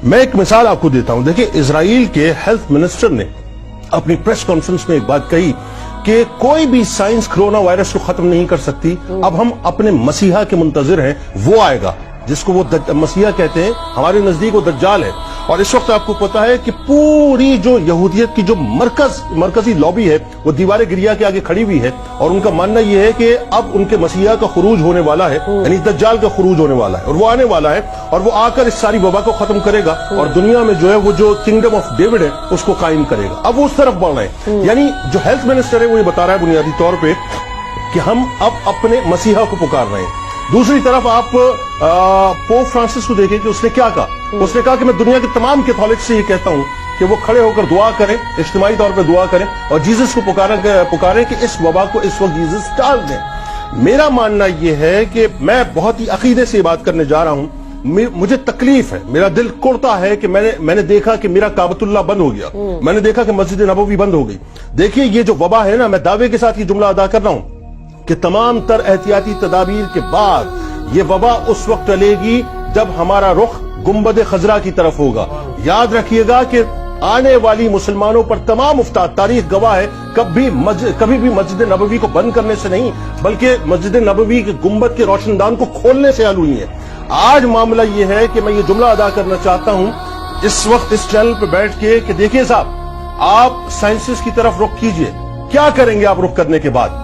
میں ایک مثال آپ کو دیتا ہوں. دیکھیں, اسرائیل کے ہیلتھ منسٹر نے اپنی پریس کانفرنس میں ایک بات کہی کہ کوئی بھی سائنس کرونا وائرس کو ختم نہیں کر سکتی. اب ہم اپنے مسیحا کے منتظر ہیں, وہ آئے گا جس کو وہ مسیحا کہتے ہیں. ہمارے نزدیک وہ دجال ہے. اور اس وقت آپ کو پتا ہے کہ پوری جو یہودیت کی جو مرکزی لابی ہے وہ دیوار گریا کے آگے کھڑی ہوئی ہے, اور ان کا ماننا یہ ہے کہ اب ان کے مسیحا کا خروج ہونے والا ہے, یعنی دجال کا خروج ہونے والا ہے, اور وہ آنے والا ہے, اور وہ آ کر اس ساری وبا کو ختم کرے گا, اور دنیا میں جو ہے وہ جو کنگڈم آف ڈیوڈ ہے اس کو قائم کرے گا. اب وہ اس طرف بڑھ رہے ہیں. یعنی جو ہیلتھ منسٹر ہے وہ یہ بتا رہا ہے بنیادی طور پہ کہ ہم اب اپنے مسیحا کو پکار رہے ہیں. دوسری طرف آپ پوپ فرانسس کو دیکھیں کہ اس نے کیا کہا. اس نے کہا کہ میں دنیا کے تمام کیتھولک سے یہ کہتا ہوں کہ وہ کھڑے ہو کر دعا کریں, اجتماعی طور پہ دعا کریں, اور جیزس کو پکاریں کہ اس وبا کو اس وقت جیزس ٹال دیں. میرا ماننا یہ ہے کہ میں بہت ہی عقیدے سے یہ بات کرنے جا رہا ہوں. مجھے تکلیف ہے, میرا دل کڑتا ہے کہ میں نے دیکھا کہ میرا کعبۃ اللہ بند ہو گیا, میں نے دیکھا کہ مسجد نبوی بند ہو گئی. دیکھیے یہ جو وبا ہے نا, میں دعوے کے ساتھ یہ جملہ ادا کر رہا ہوں کہ تمام تر احتیاطی تدابیر کے بعد یہ وبا اس وقت ٹلے گی جب ہمارا رخ گنبد خضرا کی طرف ہوگا. یاد رکھیے گا کہ آنے والی مسلمانوں پر تمام افتاد, تاریخ گواہ ہے, کبھی بھی مسجد نبوی کو بند کرنے سے نہیں بلکہ مسجد نبوی کے گنبد کے روشن دان کو کھولنے سے حل ہوئی ہے. آج معاملہ یہ ہے کہ میں یہ جملہ ادا کرنا چاہتا ہوں اس وقت اس چینل پہ بیٹھ کے کہ دیکھیں صاحب, آپ سائنسز کی طرف رخ کیجئے. کیا کریں گے آپ رخ کرنے کے بعد؟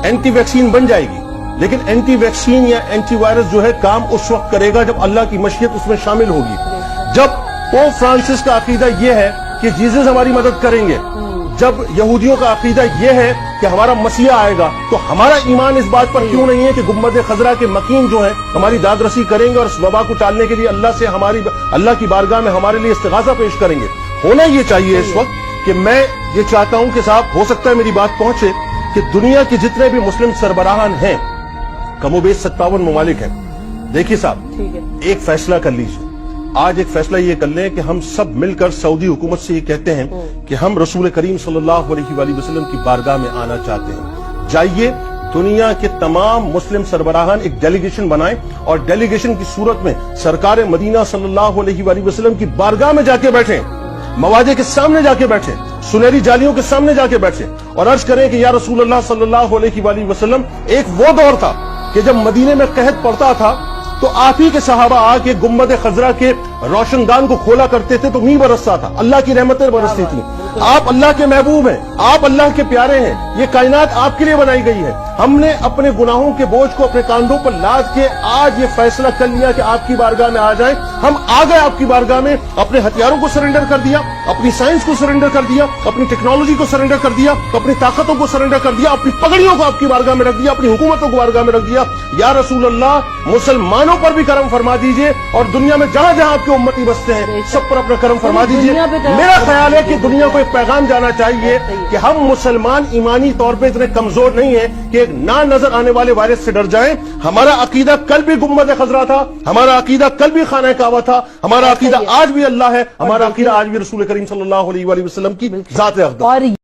اینٹی ویکسین بن جائے گی, لیکن اینٹی ویکسین یا اینٹی وائرس جو ہے کام اس وقت کرے گا جب اللہ کی مشیت اس میں شامل ہوگی. جب پوپ فرانسس کا عقیدہ یہ ہے کہ جیزس ہماری مدد کریں گے, جب یہودیوں کا عقیدہ یہ ہے کہ ہمارا مسیح آئے گا, تو ہمارا ایمان اس بات پر کیوں نہیں ہے کہ گنبد خضرا کے مکین جو ہیں ہماری داد رسی کریں گے اور اس وبا کو ٹالنے کے لیے اللہ کی بارگاہ میں ہمارے لیے استغاثہ پیش کریں گے. ہونا یہ چاہیے اس وقت کہ میں یہ چاہتا ہوں کہ صاحب ہو سکتا ہے میری بات پہنچے کہ دنیا کے جتنے بھی مسلم سربراہان ہیں, کم و بیش 57 ممالک ہیں, دیکھیے صاحب ایک فیصلہ کر لیجیے. آج ایک فیصلہ یہ کر لیں کہ ہم سب مل کر سعودی حکومت سے یہ کہتے ہیں کہ ہم رسول کریم صلی اللہ علیہ وآلہ وسلم کی بارگاہ میں آنا چاہتے ہیں. جائیے دنیا کے تمام مسلم سربراہان ایک ڈیلیگیشن بنائیں, اور ڈیلیگیشن کی صورت میں سرکار مدینہ صلی اللہ علیہ وآلہ وسلم کی بارگاہ میں جا کے بیٹھیں, مواجہ کے سامنے جا کے بیٹھیں, سنہری جالیوں کے سامنے جا کے بیٹھیں, اور عرض کریں کہ یا رسول اللہ صلی اللہ علیہ وآلہ وسلم, ایک وہ دور تھا کہ جب مدینے میں قحط پڑتا تھا تو آپ ہی کے صحابہ آ کے گنبد خضرا کے روشن دان کو کھولا کرتے تھے تو نہیں برستا تھا, اللہ کی رحمتیں برستی تھیں. آپ اللہ کے محبوب ہیں, آپ اللہ کے پیارے ہیں, یہ کائنات آپ کے لیے بنائی گئی ہے. ہم نے اپنے گناہوں کے بوجھ کو اپنے کاندھوں پر لاد کے آج یہ فیصلہ کر لیا کہ آپ کی بارگاہ میں آ جائیں. ہم آ گئے آپ کی بارگاہ میں, اپنے ہتھیاروں کو سرنڈر کر دیا, اپنی سائنس کو سرنڈر کر دیا, اپنی ٹیکنالوجی کو سرنڈر کر دیا, اپنی طاقتوں کو سرنڈر کر دیا, اپنی پگڑیوں کو آپ کی بارگاہ میں رکھ دیا, اپنی حکومتوں کو بارگاہ میں رکھ دیا. یا رسول اللہ, مسلمانوں پر بھی کرم فرما دیجئے, اور دنیا میں جہاں جہاں آپ کے امتی بستے ہیں سب پر اپنا کرم فرما دیجئے. میرا خیال ہے کہ دنیا کو ایک پیغام جانا چاہیے کہ ہم مسلمان ایمانی طور پہ اتنے کمزور نہیں ہیں کہ ایک نہ نظر آنے والے وائرس سے ڈر جائیں. ہمارا عقیدہ کل بھی گنبد خضرا تھا, ہمارا عقیدہ کل بھی خانہ کعبہ تھا, ہمارا عقیدہ آج بھی اللہ ہے, ہمارا عقیدہ آج بھی رسول کریم صلی اللہ علیہ وآلہ وسلم کی ذات اقدس.